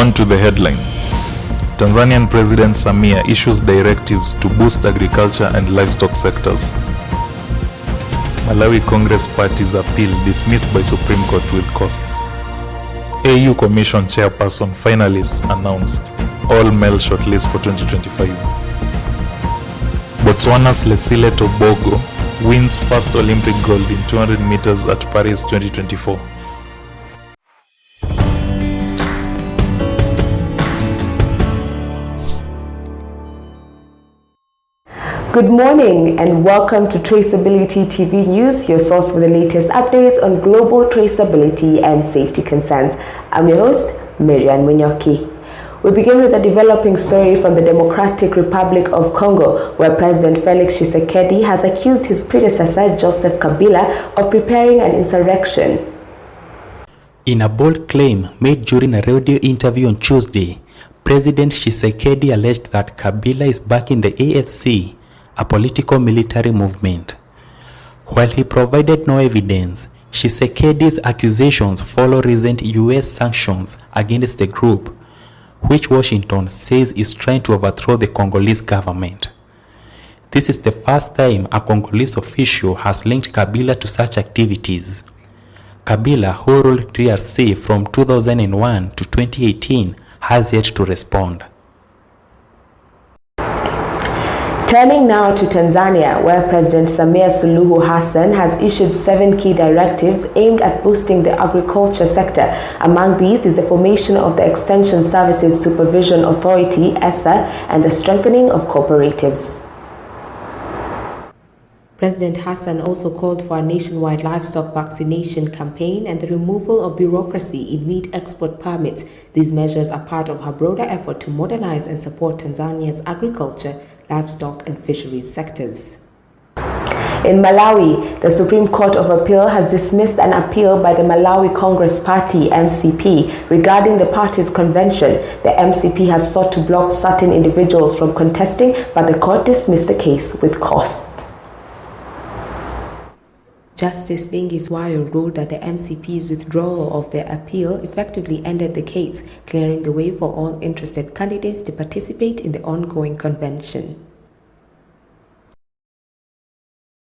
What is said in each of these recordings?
On to the headlines. Tanzanian President Samia issues directives to boost agriculture and livestock sectors. Malawi Congress Party's appeal dismissed by Supreme Court with costs. AU Commission Chairperson finalists announced. All male shortlist for 2025. Botswana's Lesile Tobogo wins first Olympic gold in 200 meters at Paris 2024. Good morning and welcome to Traceability TV News, your source for the latest updates on global traceability and safety concerns. I'm your host, Miriam Munyoki. We begin with a developing story from the Democratic Republic of Congo, where President Felix Tshisekedi has accused his predecessor, Joseph Kabila, of preparing an insurrection. In a bold claim made during a radio interview on Tuesday, President Tshisekedi alleged that Kabila is backing the AFC, a political military movement. While he provided no evidence, Tshisekedi's accusations follow recent US sanctions against the group, which Washington says is trying to overthrow the Congolese government. This is the first time a Congolese official has linked Kabila to such activities. Kabila, who ruled DRC from 2001 to 2018, has yet to respond. Turning now to Tanzania, where President Samia Suluhu Hassan has issued 7 key directives aimed at boosting the agriculture sector. Among these is the formation of the Extension Services Supervision Authority, ESSA, and the strengthening of cooperatives. President Hassan also called for a nationwide livestock vaccination campaign and the removal of bureaucracy in meat export permits. These measures are part of her broader effort to modernize and support Tanzania's agriculture, livestock and fisheries sectors. In Malawi, the Supreme Court of Appeal has dismissed an appeal by the Malawi Congress Party, MCP, regarding the party's convention. The MCP has sought to block certain individuals from contesting, but the court dismissed the case with costs. Justice Dingiswayo ruled that the MCP's withdrawal of their appeal effectively ended the case, clearing the way for all interested candidates to participate in the ongoing convention.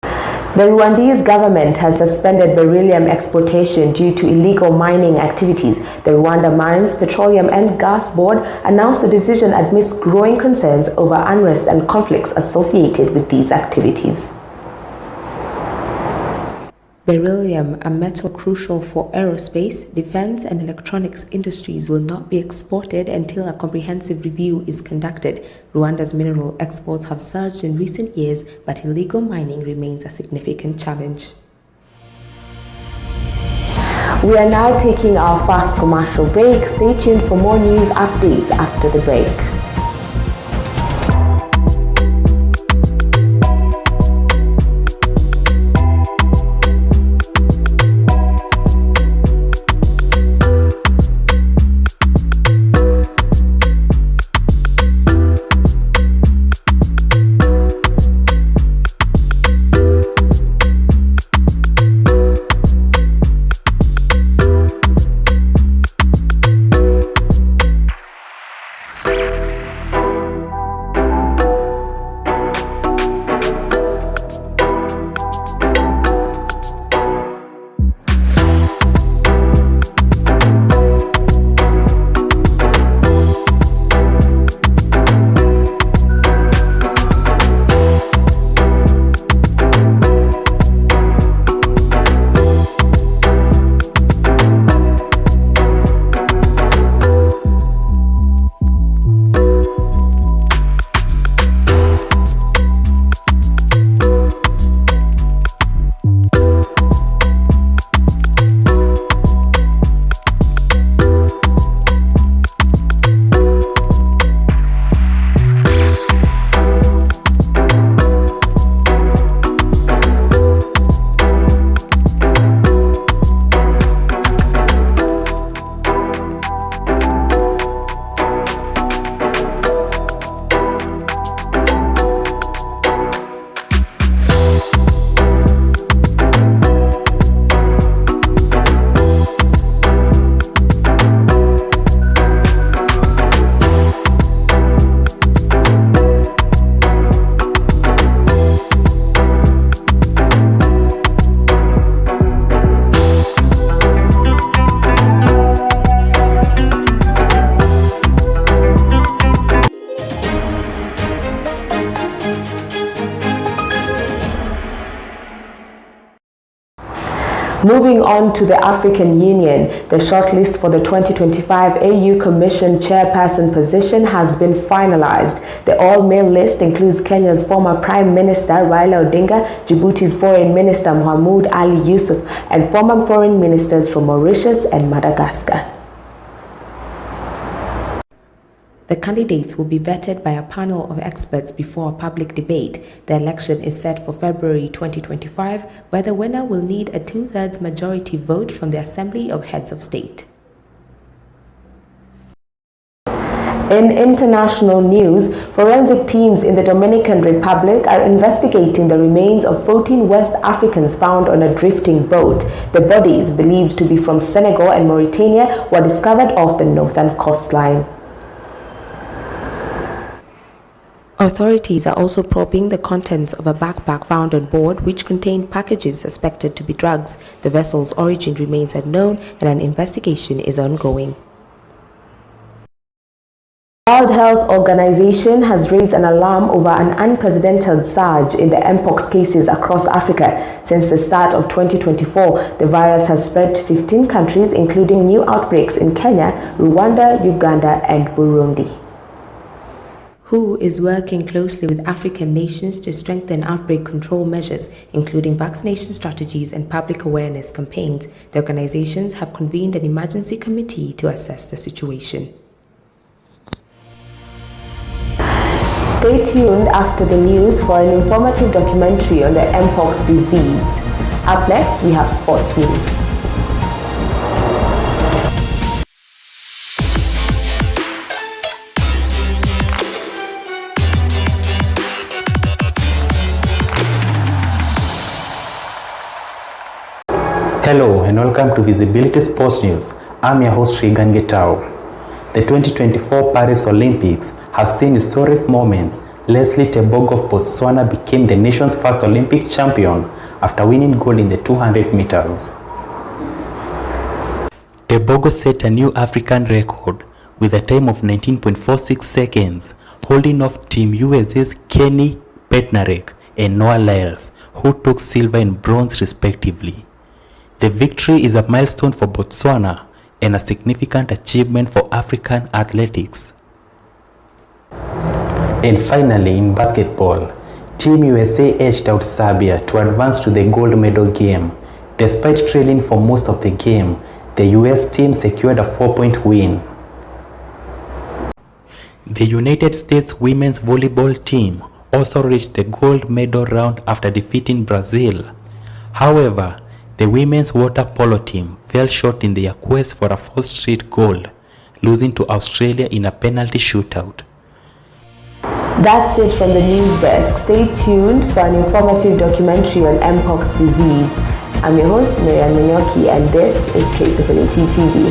The Rwandese government has suspended beryllium exportation due to illegal mining activities. The Rwanda Mines, Petroleum and Gas Board announced the decision amidst growing concerns over unrest and conflicts associated with these activities. Beryllium, a metal crucial for aerospace, defense and electronics industries, will not be exported until a comprehensive review is conducted. Rwanda's mineral exports have surged in recent years, but illegal mining remains a significant challenge. We are now taking our first commercial break. Stay tuned for more news updates after the break. Moving on to the African Union, the shortlist for the 2025 AU Commission chairperson position has been finalized. The all-male list includes Kenya's former Prime Minister Raila Odinga, Djibouti's Foreign Minister Mohamed Ali Yusuf, and former foreign ministers from Mauritius and Madagascar. The candidates will be vetted by a panel of experts before a public debate. The election is set for February 2025, where the winner will need a two-thirds majority vote from the Assembly of Heads of State. In international news, forensic teams in the Dominican Republic are investigating the remains of 14 West Africans found on a drifting boat. The bodies, believed to be from Senegal and Mauritania, were discovered off the northern coastline. Authorities are also probing the contents of a backpack found on board which contained packages suspected to be drugs. The vessel's origin remains unknown and an investigation is ongoing. The World Health Organization has raised an alarm over an unprecedented surge in the Mpox cases across Africa. Since the start of 2024, the virus has spread to 15 countries, including new outbreaks in Kenya, Rwanda, Uganda, and Burundi. WHO is working closely with African nations to strengthen outbreak control measures, including vaccination strategies and public awareness campaigns. The organizations have convened an emergency committee to assess the situation. Stay tuned after the news for an informative documentary on the Mpox disease. Up next, we have sports news. Hello and welcome to Visibility Sports News. I'm your host Regan Getao. The 2024 Paris Olympics have seen historic moments. Leslie Tebogo of Botswana became the nation's first Olympic champion after winning gold in the 200 meters. Tebogo set a new African record with a time of 19.46 seconds, holding off Team USA's Kenny Bednarek and Noah Lyles, who took silver and bronze respectively. The victory is a milestone for Botswana and a significant achievement for African athletics. And finally, in basketball, Team USA edged out Serbia to advance to the gold medal game. Despite trailing for most of the game, the US team secured a 4-point win. The United States women's volleyball team also reached the gold medal round after defeating Brazil. However, the women's water polo team fell short in their quest for a fourth straight gold, losing to Australia in a penalty shootout. That's it from the news desk. Stay tuned for an informative documentary on Mpox disease. I'm your host, Miriam Munyoki, and this is Traceability TV.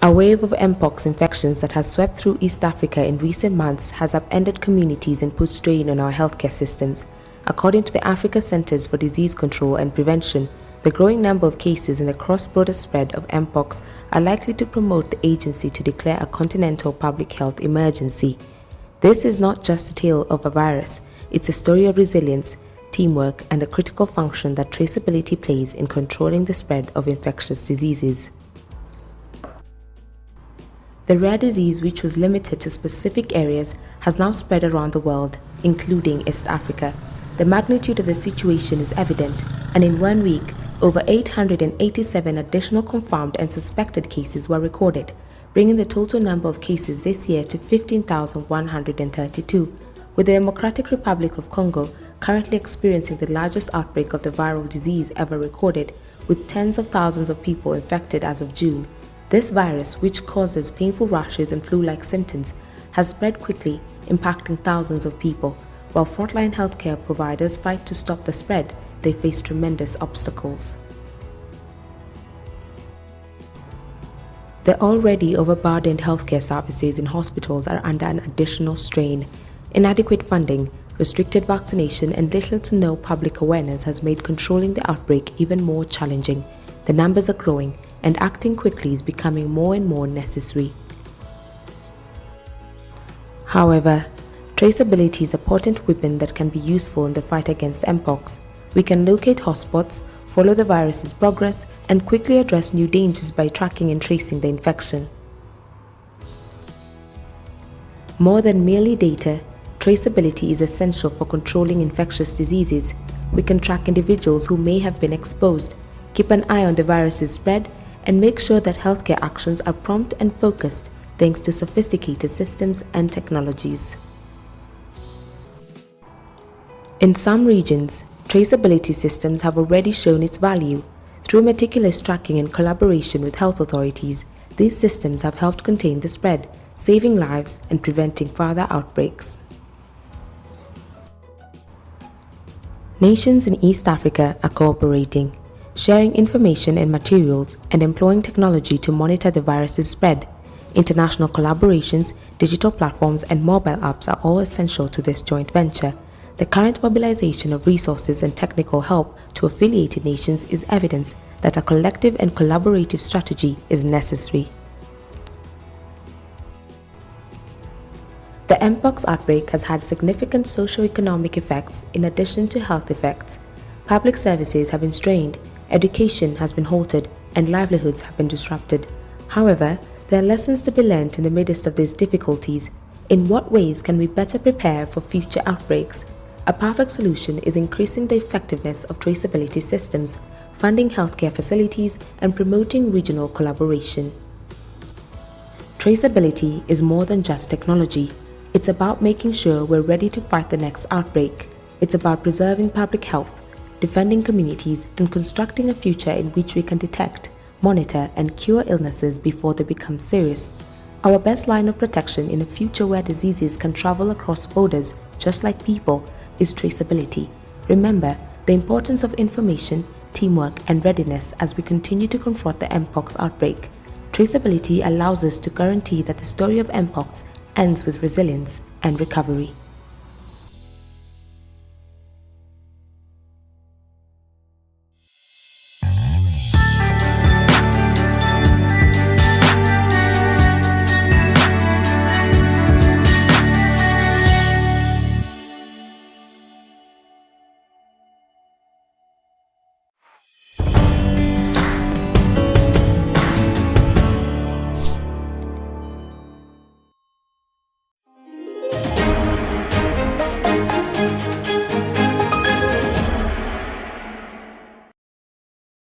A wave of Mpox infections that has swept through East Africa in recent months has upended communities and put strain on our healthcare systems. According to the Africa Centers for Disease Control and Prevention, the growing number of cases and the cross-border spread of Mpox are likely to promote the agency to declare a continental public health emergency. This is not just a tale of a virus, it's a story of resilience, teamwork, and the critical function that traceability plays in controlling the spread of infectious diseases. The rare disease, which was limited to specific areas, has now spread around the world, including East Africa. The magnitude of the situation is evident, and in 1 week, over 887 additional confirmed and suspected cases were recorded, bringing the total number of cases this year to 15,132, with the Democratic Republic of Congo currently experiencing the largest outbreak of the viral disease ever recorded, with tens of thousands of people infected as of June. This virus, which causes painful rashes and flu-like symptoms, has spread quickly, impacting thousands of people. While frontline healthcare providers fight to stop the spread, they face tremendous obstacles. The already overburdened healthcare services in hospitals are under an additional strain. Inadequate funding, restricted vaccination, and little to no public awareness has made controlling the outbreak even more challenging. The numbers are growing, and acting quickly is becoming more and more necessary. However, traceability is a potent weapon that can be useful in the fight against Mpox. We can locate hotspots, follow the virus's progress, and quickly address new dangers by tracking and tracing the infection. More than merely data, traceability is essential for controlling infectious diseases. We can track individuals who may have been exposed, keep an eye on the virus's spread, and make sure that healthcare actions are prompt and focused thanks to sophisticated systems and technologies. In some regions, traceability systems have already shown its value. Through meticulous tracking and collaboration with health authorities, these systems have helped contain the spread, saving lives and preventing further outbreaks. Nations in East Africa are cooperating, sharing information and materials and employing technology to monitor the virus's spread. International collaborations, digital platforms, and mobile apps are all essential to this joint venture. The current mobilization of resources and technical help to affiliated nations is evidence that a collective and collaborative strategy is necessary. The Mpox outbreak has had significant socio-economic effects in addition to health effects. Public services have been strained, education has been halted, and livelihoods have been disrupted. However, there are lessons to be learned in the midst of these difficulties. In what ways can we better prepare for future outbreaks? A perfect solution is increasing the effectiveness of traceability systems, funding healthcare facilities, and promoting regional collaboration. Traceability is more than just technology. It's about making sure we're ready to fight the next outbreak. It's about preserving public health, defending communities, and constructing a future in which we can detect, monitor, and cure illnesses before they become serious. Our best line of protection in a future where diseases can travel across borders, just like people, is traceability. Remember the importance of information, teamwork, and readiness as we continue to confront the Mpox outbreak. Traceability allows us to guarantee that the story of Mpox ends with resilience and recovery.